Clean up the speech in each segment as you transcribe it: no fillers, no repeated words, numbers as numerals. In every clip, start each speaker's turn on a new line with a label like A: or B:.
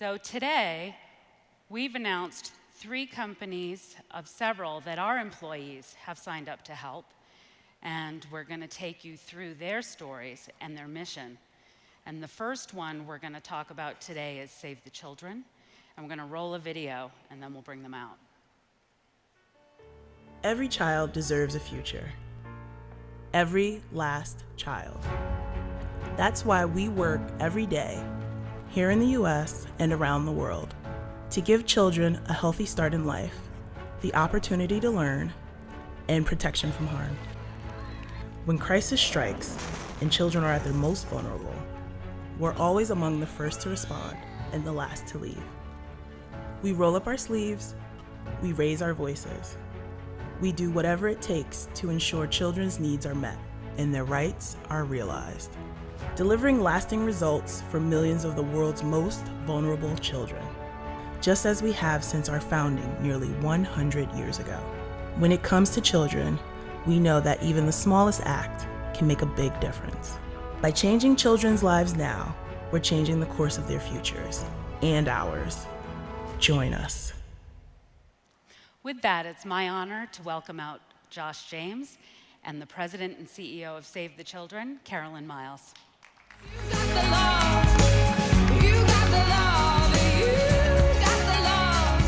A: So today, we've announced 3 companies of several that our employees have signed up to help, and we're going to take you through their stories and their mission. And the first one we're going to talk about today is Save the Children, and we're going to roll a video, and then we'll bring them out.
B: Every child deserves a future. Every last child. That's why we work every day, here in the US and around the world, to give children a healthy start in life, the opportunity to learn, and protection from harm. When crisis strikes and children are at their most vulnerable, we're always among the first to respond and the last to leave. We roll up our sleeves, we raise our voices. We do whatever it takes to ensure children's needs are met and their rights are realized, delivering lasting results for millions of the world's most vulnerable children, just as we have since our founding nearly 100 years ago. When it comes to children, we know that even the smallest act can make a big difference. By changing children's lives now, we're changing the course of their futures and ours. Join us.
A: With that, it's my honor to welcome out Josh James and the President and CEO of Save the Children, Carolyn Miles.
C: You got the love, you got the love, you got the love.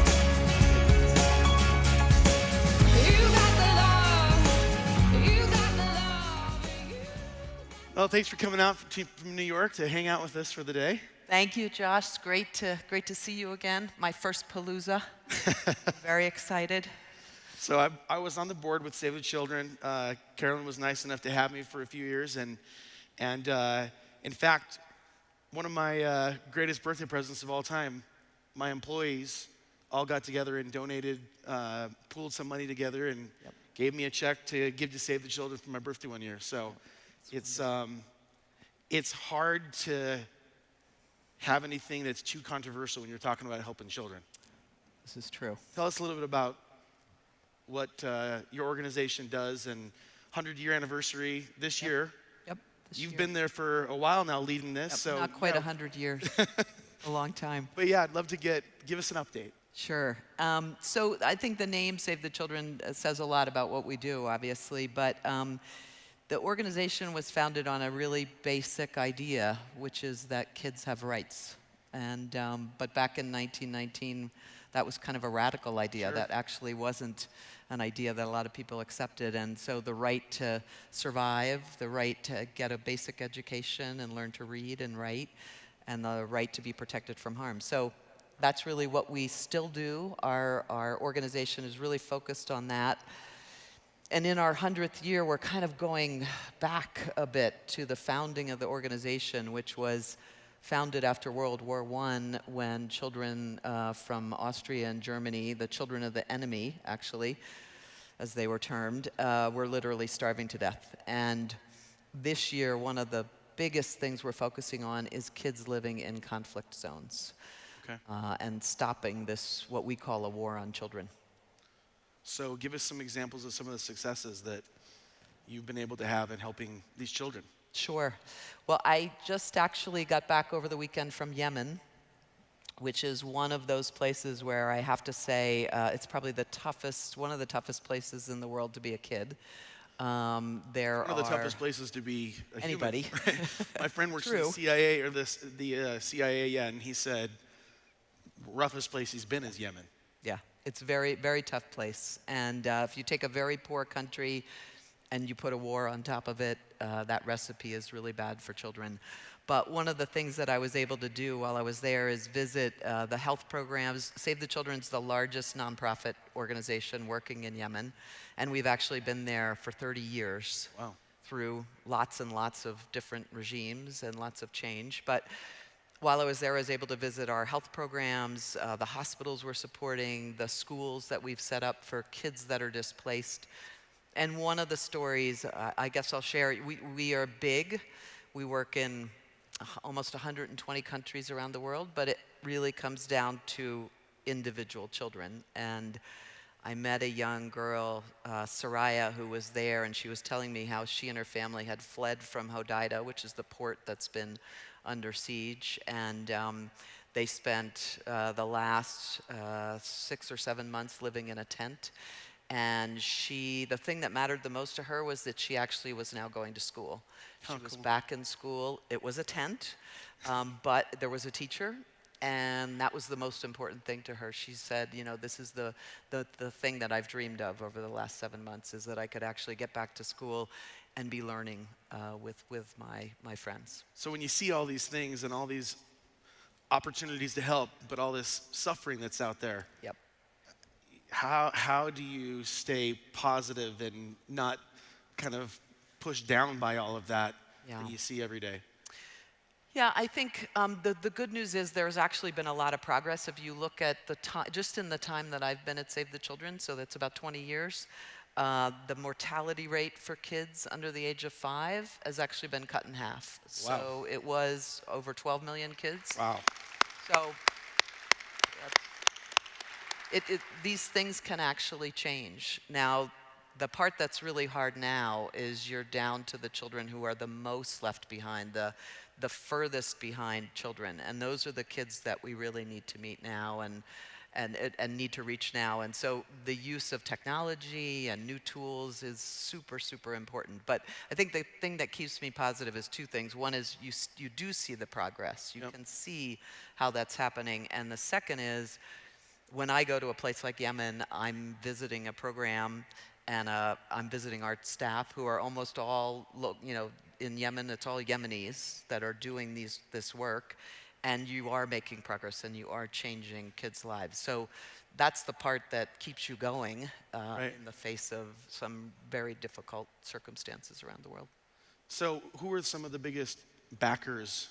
C: You got the love, you got the love.
D: Well, thanks for coming out from New York to hang out with us for the day.
E: Thank you, Josh. It's great to see you again. My first Palooza. Very excited.
D: So I was on the board with Save the Children. Carolyn was nice enough to have me for a few years, and in fact, one of my greatest birthday presents of all time, my employees all got together and donated, pooled some money together, and gave me a check to give to Save the Children for my birthday one year. So it's hard to have anything that's too controversial when you're talking about helping children.
E: This is true.
D: Tell us a little bit about what your organization does, and 100-year anniversary this year.
E: Yep.
D: You've been there for a while now leading this.
E: Yep,
D: so
E: not quite 100 years. A long time.
D: But yeah, I'd love to give us an update.
E: Sure. So I think the name Save the Children says a lot about what we do, obviously, but the organization was founded on a really basic idea, which is that kids have rights. And but back in 1919, that was kind of a radical idea.
D: Sure.
E: That actually wasn't an idea that a lot of people accepted. And so the right to survive, the right to get a basic education and learn to read and write, and the right to be protected from harm. So that's really what we still do. Our organization is really focused on that. And in our 100th year, we're kind of going back a bit to the founding of the organization, which was founded after World War I, when children from Austria and Germany, the children of the enemy, actually, as they were termed, were literally starving to death. And this year, one of the biggest things we're focusing on is kids living in conflict zones.
D: Okay.
E: And stopping this, what we call a war on children.
D: So give us some examples of some of the successes that you've been able to have in helping these children.
E: Sure. Well, I just actually got back over the weekend from Yemen, which is one of those places where I have to say it's probably one of the toughest places in the world to be a kid. One of
D: the toughest places to be a
E: anybody.
D: human. Right? My friend works in the CIA, or the CIA, yeah, and he said roughest place he's been is Yemen.
E: Yeah, it's a very, very tough place. And if you take a very poor country and you put a war on top of it, that recipe is really bad for children. But one of the things that I was able to do while I was there is visit the health programs. Save the Children's the largest nonprofit organization working in Yemen, and we've actually been there for 30 years.
D: Wow.
E: Through lots and lots of different regimes and lots of change. But while I was there, I was able to visit our health programs, the hospitals we're supporting, the schools that we've set up for kids that are displaced. And one of the stories, I guess I'll share, we are big. We work in almost 120 countries around the world, but it really comes down to individual children. And I met a young girl, Soraya, who was there, and she was telling me how she and her family had fled from Hodeida, which is the port that's been under siege, and They spent the last 6 or 7 months living in a tent. And the thing that mattered the most to her was that she actually was now going to school. She was back in school. It was a tent, but there was a teacher, and that was the most important thing to her. She said, this is the thing that I've dreamed of over the last 7 months, is that I could actually get back to school and be learning with my friends.
D: So when you see all these things and all these opportunities to help, but all this suffering that's out there,
E: Yep.
D: how do you stay positive and not kind of pushed down by all of that
E: Yeah.
D: that you see every day?
E: Yeah, I think the good news is there's actually been a lot of progress. If you look at the time, just in the time that I've been at Save the Children, so that's about 20 years, the mortality rate for kids under the age of 5 has actually been cut in half.
D: Wow.
E: So it was over 12 million kids.
D: Wow.
E: So these things can actually change. Now, the part that's really hard now is you're down to the children who are the most left behind, the furthest behind children. And those are the kids that we really need to meet now and need to reach now. And so the use of technology and new tools is super, super important. But I think the thing that keeps me positive is two things. One is you do see the progress. You can see how that's happening. And the second is, when I go to a place like Yemen, I'm visiting a program, and I'm visiting our staff, who are almost all, in Yemen, it's all Yemenis that are doing this work, and you are making progress, and you are changing kids' lives. So that's the part that keeps you going in the face of some very difficult circumstances around the world.
D: So who are some of the biggest backers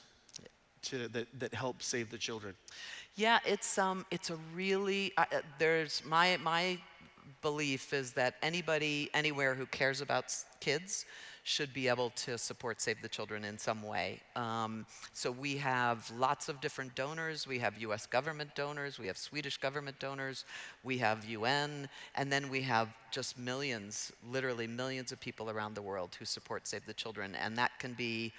D: that help Save the Children?
E: Yeah, it's a really there's my belief is that anybody anywhere who cares about kids should be able to support Save the Children in some way. So we have lots of different donors. We have U.S. government donors. We have Swedish government donors. We have UN. And then we have just millions, literally millions of people around the world who support Save the Children. And that can be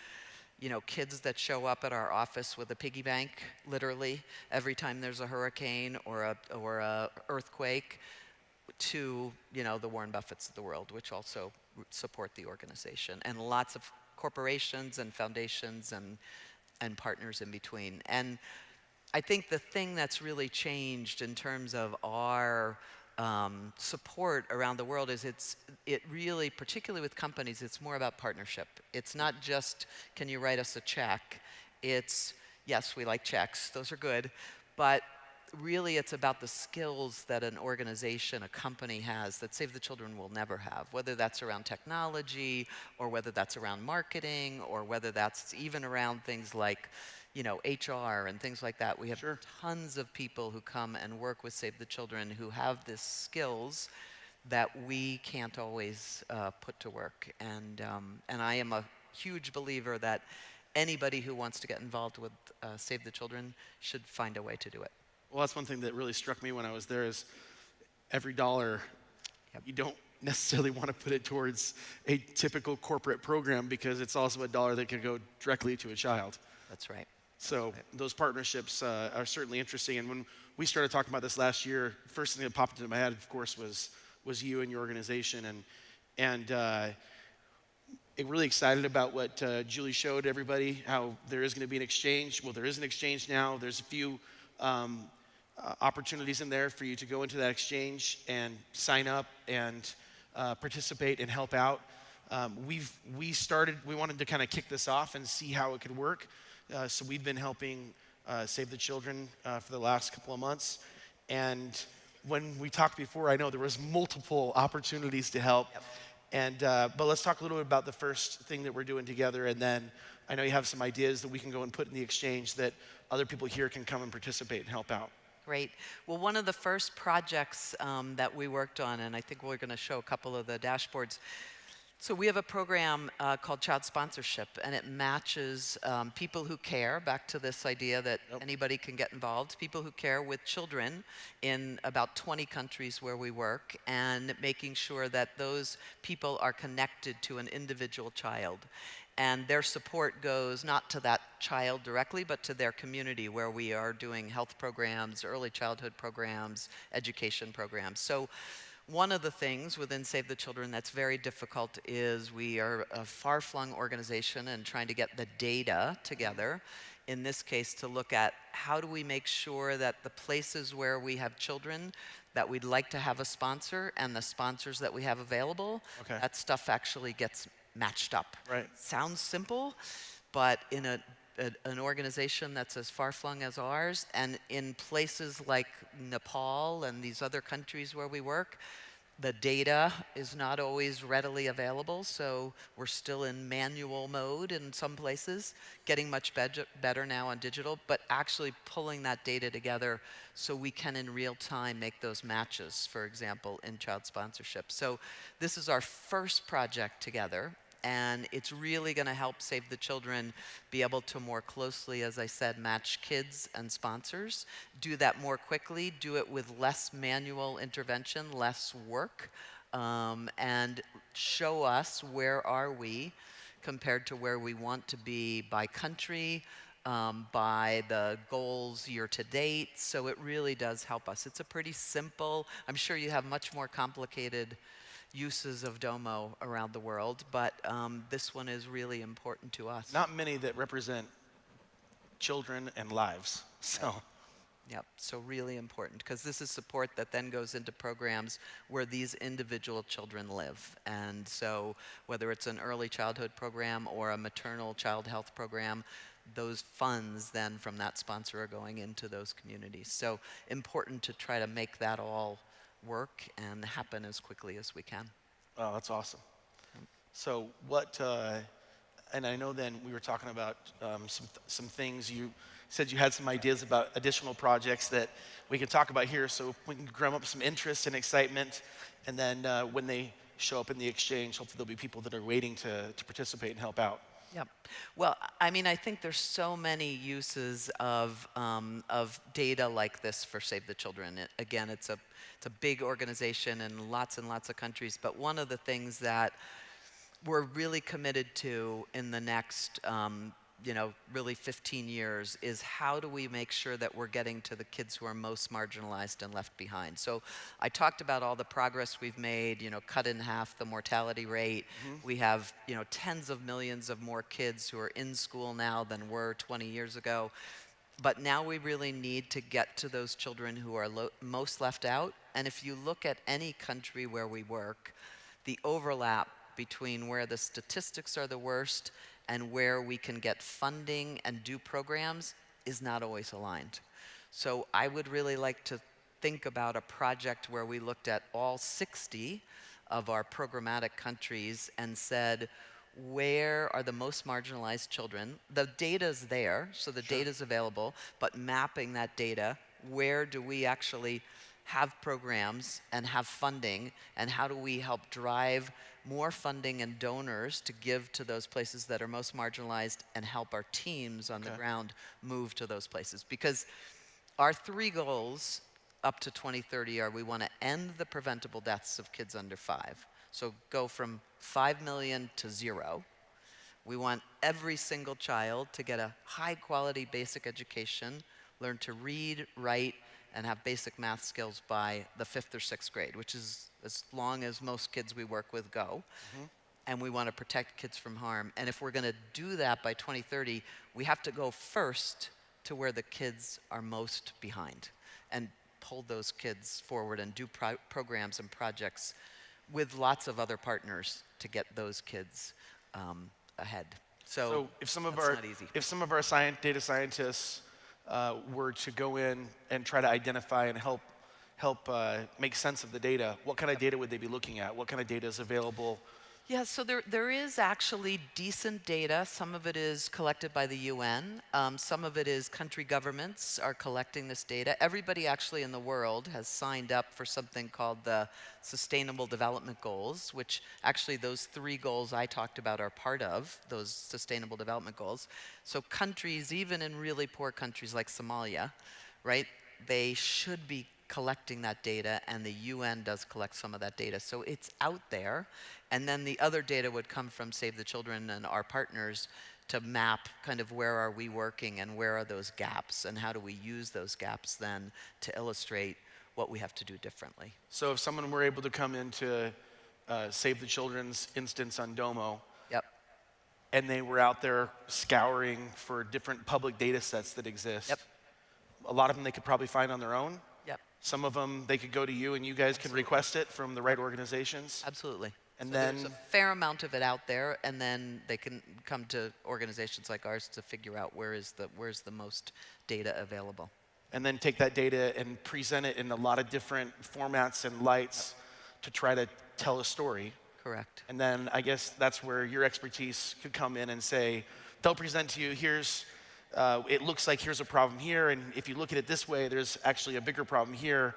E: kids that show up at our office with a piggy bank, literally, every time there's a hurricane or a earthquake, to the Warren Buffetts of the world, which also support the organization, and lots of corporations and foundations and partners in between. And I think the thing that's really changed in terms of our support around the world is it really, particularly with companies, it's more about partnership. It's not just, can you write us a check? It's, yes, we like checks, those are good, but really it's about the skills that an organization, a company has that Save the Children will never have, whether that's around technology, or whether that's around marketing, or whether that's even around things like HR and things like that. We have tons of people who come and work with Save the Children who have these skills that we can't always put to work. And I am a huge believer that anybody who wants to get involved with Save the Children should find a way to do it.
D: Well, that's one thing that really struck me when I was there, is every dollar, you don't necessarily want to put it towards a typical corporate program, because it's also a dollar that could go directly to a child.
E: That's right.
D: So those partnerships are certainly interesting. And when we started talking about this last year, first thing that popped into my head, of course, was you and your organization. And really excited about what Julie showed everybody, how there is going to be an exchange. Well, there is an exchange now. There's a few opportunities in there for you to go into that exchange and sign up and participate and help out. We wanted to kind of kick this off and see how it could work. So we've been helping Save the Children for the last couple of months. And when we talked before, I know there was multiple opportunities to help. But let's talk a little bit about the first thing that we're doing together, and then I know you have some ideas that we can go and put in the exchange that other people here can come and participate and help out.
E: Great. Well, one of the first projects that we worked on, and I think we're going to show a couple of the dashboards. So we have a program called Child Sponsorship, and it matches people who care, back to this idea that anybody can get involved, people who care with children in about 20 countries where we work, and making sure that those people are connected to an individual child. And their support goes not to that child directly, but to their community where we are doing health programs, early childhood programs, education programs. So one of the things within Save the Children that's very difficult is we are a far-flung organization and trying to get the data together, in this case to look at how do we make sure that the places where we have children that we'd like to have a sponsor and the sponsors that we have available,
D: Okay.
E: that stuff actually gets matched up.
D: Right.
E: Sounds simple, but in an organization that's as far-flung as ours, and in places like Nepal and these other countries where we work, the data is not always readily available, so we're still in manual mode in some places, getting much better now on digital, but actually pulling that data together so we can in real time make those matches, for example, in child sponsorship. So this is our first project together, and it's really going to help Save the Children be able to more closely, as I said, match kids and sponsors, do that more quickly, do it with less manual intervention, less work, and show us where are we compared to where we want to be by country, by the goals year to date. So it really does help us. It's a pretty simple, I'm sure you have much more complicated uses of Domo around the world, but this one is really important to us.
D: Not many that represent children and lives. So,
E: Yep, so really important, because this is support that then goes into programs where these individual children live. And so whether it's an early childhood program or a maternal child health program, those funds then from that sponsor are going into those communities. So important to try to make that all work and happen as quickly as we can.
D: oh, that's awesome. So what, and I know then we were talking about some things. You said you had some ideas about additional projects that we can talk about here, so we can drum up some interest and excitement, and then when they show up in the exchange, hopefully there'll be people that are waiting to participate and help out.
E: Yep. Well, I mean, I think there's so many uses of data like this for Save the Children. Again, it's a big organization in lots and lots of countries, but one of the things that we're really committed to in the next, really 15 years is how do we make sure that we're getting to the kids who are most marginalized and left behind. So I talked about all the progress we've made, cut in half the mortality rate. We have, tens of millions of more kids who are in school now than were 20 years ago. But now we really need to get to those children who are most left out. And if you look at any country where we work, the overlap between where the statistics are the worst and where we can get funding and do programs is not always aligned. So I would really like to think about a project where we looked at all 60 of our programmatic countries and said, where are the most marginalized children? The data's there, so the data's available, but mapping that data, where do we actually have programs and have funding, and how do we help drive more funding and donors to give to those places that are most marginalized and help our teams on the ground move to those places? Because our 3 goals up to 2030 are we want to end the preventable deaths of kids under 5. So go from 5 million to 0. We want every single child to get a high quality basic education, learn to read, write, and have basic math skills by the 5th or 6th grade, which is as long as most kids we work with go. And we want to protect kids from harm. And if we're going to do that by 2030, we have to go first to where the kids are most behind and pull those kids forward and do programs and projects with lots of other partners to get those kids ahead. So
D: if some of
E: that's
D: our
E: not easy.
D: if some of our data scientists were to go in and try to identify and help make sense of the data, what kind of data would they be looking at? What kind of data is available?
E: Yeah, so there is actually decent data. Some of it is collected by the UN. Some of it is country governments are collecting this data. Everybody actually in the world has signed up for something called the Sustainable Development Goals, which actually those 3 goals I talked about are part of those Sustainable Development Goals. So countries, even in really poor countries like Somalia, right, they should be collecting that data, and the UN does collect some of that data. So it's out there, And then the other data would come from Save the Children and our partners to map kind of where are we working and where are those gaps and how do we use those gaps then to illustrate what we have to do differently.
D: So if someone were able to come into Save the Children's instance on Domo,
E: Yep.
D: and they were out there scouring for different public data sets that exist,
E: Yep.
D: a lot of them they could probably find on their own.
E: Yep.
D: Some of them they could go to you and you guys can request it from the right organizations.
E: Absolutely.
D: And
E: So
D: then
E: there's a fair amount of it out there, and then they can come to organizations like ours to figure out where's the most data available.
D: and then take that data and present it in a lot of different formats and lights to try to tell a story.
E: Correct.
D: And then I guess that's where your expertise could come in and say, they'll present to you, it looks like here's a problem here, and if you look at it this way, there's actually a bigger problem here,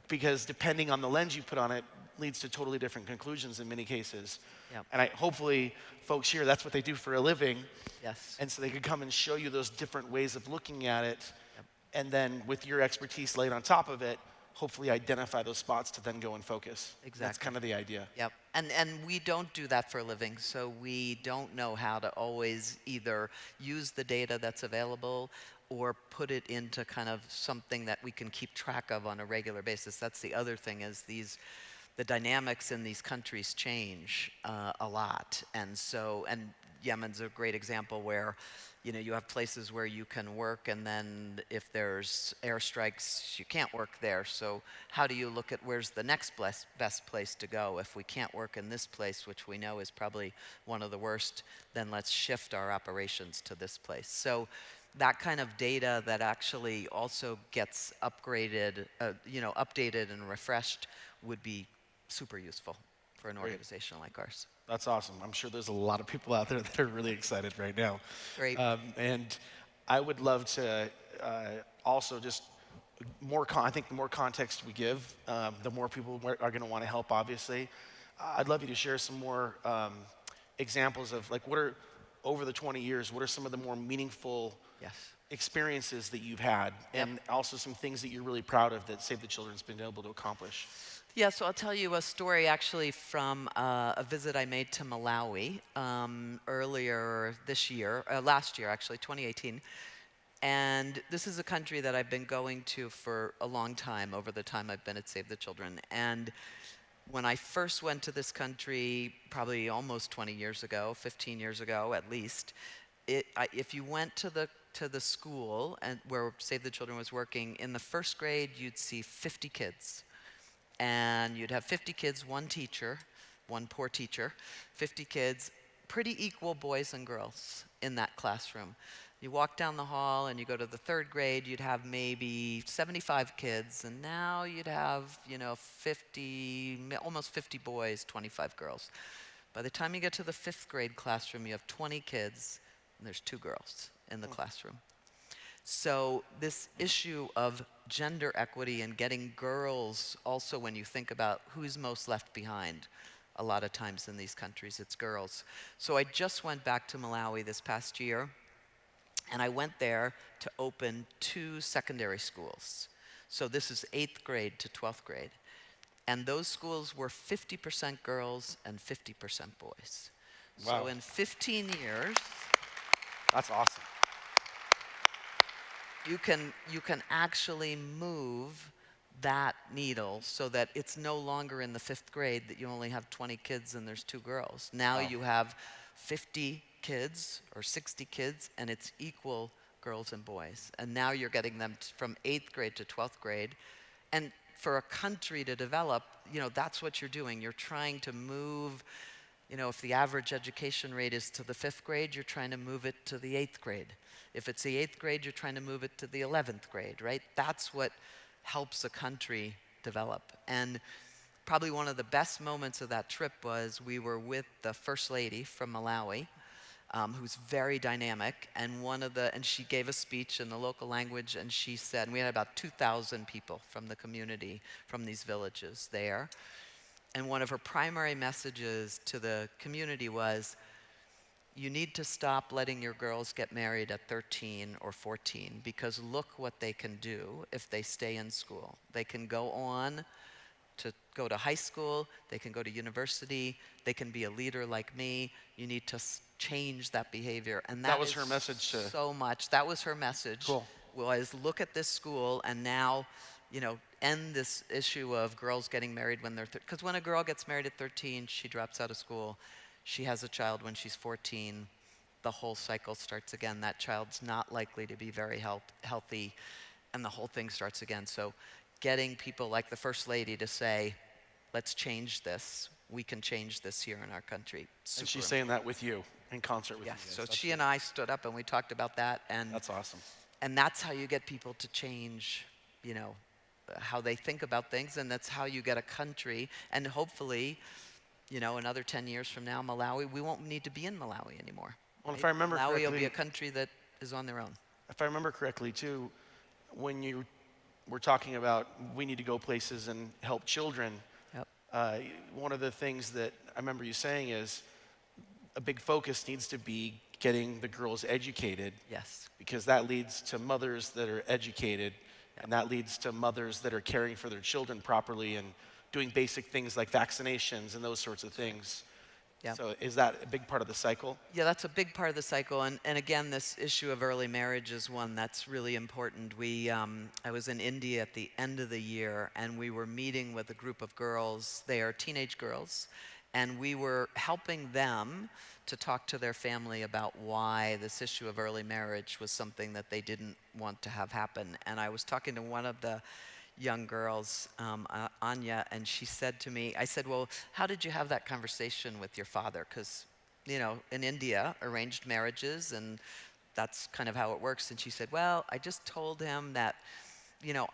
D: because depending on the lens you put on it, leads to totally different conclusions in many cases.
E: Yep.
D: And hopefully folks here, that's what they do for a living.
E: Yes.
D: And so they could come and show you those different ways of looking at it. And then with your expertise laid on top of it, hopefully identify those spots to then go and focus.
E: Exactly.
D: That's kind of the idea.
E: Yep. And we don't do that for a living, so we don't know how to always either use the data that's available or put it into kind of something that we can keep track of on a regular basis. That's the other thing, is the dynamics in these countries change a lot. And Yemen's a great example where, you have places where you can work, and then if there's airstrikes, you can't work there. So how do you look at where's the next best place to go? If we can't work in this place, which we know is probably one of the worst, then let's shift our operations to this place. So that kind of data that actually also gets updated and refreshed would be super useful for an organization like ours.
D: That's awesome. I'm sure there's a lot of people out there that are really excited right now.
E: Great.
D: And I would love to also just I think the more context we give, the more people are going to want to help, obviously. I'd love you to share some more examples of, like, over the 20 years, what are some of the more meaningful
E: Yes.
D: experiences that you've had, and also some things that you're really proud of that Save the Children's been able to accomplish?
E: Yeah, so I'll tell you a story actually from a visit I made to Malawi earlier this year, last year actually, 2018. And this is a country that I've been going to for a long time, over the time I've been at Save the Children. And when I first went to this country, probably almost 20 years ago, 15 years ago at least, if you went to the school and where Save the Children was working, in the first grade you'd see 50 kids. And you'd have 50 kids, one teacher, one poor teacher, 50 kids, pretty equal boys and girls in that classroom. You walk down the hall and you go to the third grade, you'd have maybe 75 kids, and now you'd have, 50, almost 50 boys, 25 girls. By the time you get to the fifth grade classroom, you have 20 kids, and there's 2 girls in the classroom. So this issue of gender equity and getting girls, also when you think about who's most left behind, a lot of times in these countries, it's girls. So I just went back to Malawi this past year, and I went there to open 2 secondary schools. So this is 8th grade to 12th grade. And those schools were 50% girls and 50% boys.
D: Wow.
E: So in 15 years,
D: That's awesome.
E: you can actually move that needle so that it's no longer in the 5th grade that you only have 20 kids and there's 2 girls. Now you have 50 kids or 60 kids, and it's equal girls and boys. And now you're getting them from 8th grade to 12th grade. And for a country to develop, that's what you're doing. You're trying to move, if the average education rate is to the 5th grade, you're trying to move it to the 8th grade. If it's the 8th grade, you're trying to move it to the 11th grade, right? That's what helps a country develop. And probably one of the best moments of that trip was we were with the First Lady from Malawi, who's very dynamic, and she gave a speech in the local language, and she said, and we had about 2,000 people from the community, from these villages there. And one of her primary messages to the community was, you need to stop letting your girls get married at 13 or 14, because look what they can do if they stay in school. They can go on to go to high school, they can go to university, they can be a leader like me. You need to change that behavior. And
D: That was
E: is
D: her message to-
E: so much. That was her message.
D: Cool.
E: Was look at this school and now, end this issue of girls getting married when they're, because when a girl gets married at 13, she drops out of school. She has a child when she's 14. The whole cycle starts again. That child's not likely to be very healthy, and the whole thing starts again. So getting people like the First Lady to say, let's change this. We can change this here in our country.
D: And she's saying that with you, in concert with you
E: Yes,
D: guys.
E: so
D: That's
E: she and I stood up and we talked about that. And
D: That's awesome.
E: and that's how you get people to change, how they think about things, and that's how you get a country. And hopefully, another 10 years from now, Malawi, we won't need to be in Malawi anymore.
D: Well, if I remember
E: Malawi will be
D: correctly-
E: a country that is on their own.
D: If I remember correctly, too, when you were talking about we need to go places and help children,
E: Yep.
D: one of the things that I remember you saying is a big focus needs to be getting the girls educated,
E: Yes.
D: because that leads to mothers that are educated, and that leads to mothers that are caring for their children properly and doing basic things like vaccinations and those sorts of things.
E: Yep.
D: So is that a big part of the cycle?
E: Yeah, that's a big part of the cycle. And again, this issue of early marriage is one that's really important. I was in India at the end of the year, and we were meeting with a group of girls. They are teenage girls, and we were helping them to talk to their family about why this issue of early marriage was something that they didn't want to have happen. And I was talking to one of the young girls, Anya, and she said to me, I said, well, how did you have that conversation with your father? Because, in India, arranged marriages, and that's kind of how it works. And she said, well, I just told him that,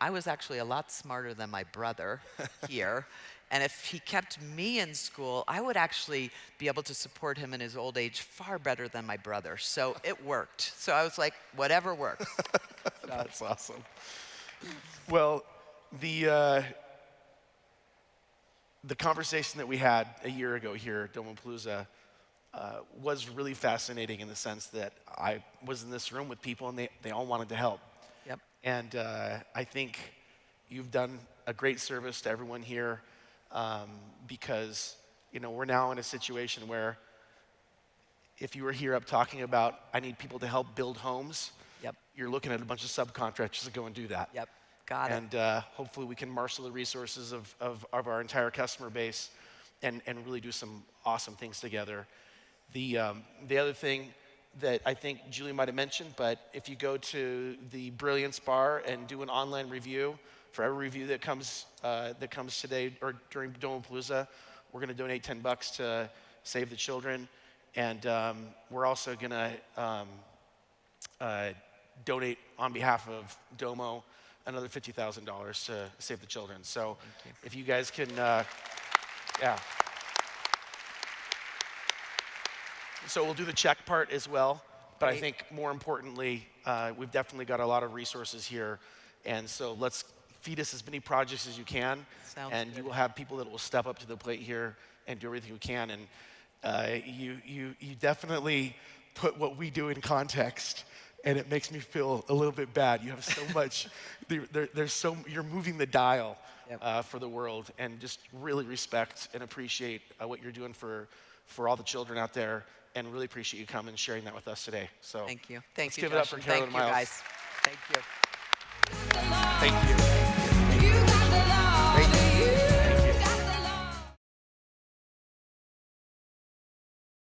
E: I was actually a lot smarter than my brother here. And if he kept me in school, I would actually be able to support him in his old age far better than my brother. So it worked. So I was like, whatever works.
D: That's awesome. Well, the conversation that we had a year ago here at Domopalooza was really fascinating in the sense that I was in this room with people and they all wanted to help.
E: Yep.
D: And I think you've done a great service to everyone here because, we're now in a situation where if you were here up talking about, I need people to help build homes,
E: Yep.
D: you're looking at a bunch of subcontractors to go and do that.
E: Yep. Got it.
D: And hopefully we can marshal the resources of our entire customer base and really do some awesome things together. The other thing that I think Julie might have mentioned, but if you go to the Brilliance Bar and do an online review, for every review that comes today or during Domopalooza, we're going to donate $10 to Save the Children. And we're also going to donate on behalf of Domo another $50,000 to Save the Children. So if you guys can, yeah. So we'll do the check part as well. But I think more importantly, we've definitely got a lot of resources here. And so let's feed us as many projects as you can.
E: Sounds
D: and
E: good.
D: you will have people that will step up to the plate here and do everything we can. And you definitely put what we do in context. And it makes me feel a little bit bad. You have so much, you're moving the dial
E: Yep.
D: for the world, and just really respect and appreciate what you're doing for all the children out there, and really appreciate you coming and sharing that with us today. So
E: Thank you.
D: let's
E: Thank you,
D: give it up
E: Josh,
D: for
E: and
D: Carolyn
E: thank you,
D: Miles.
E: guys. Thank you.
D: Thank you.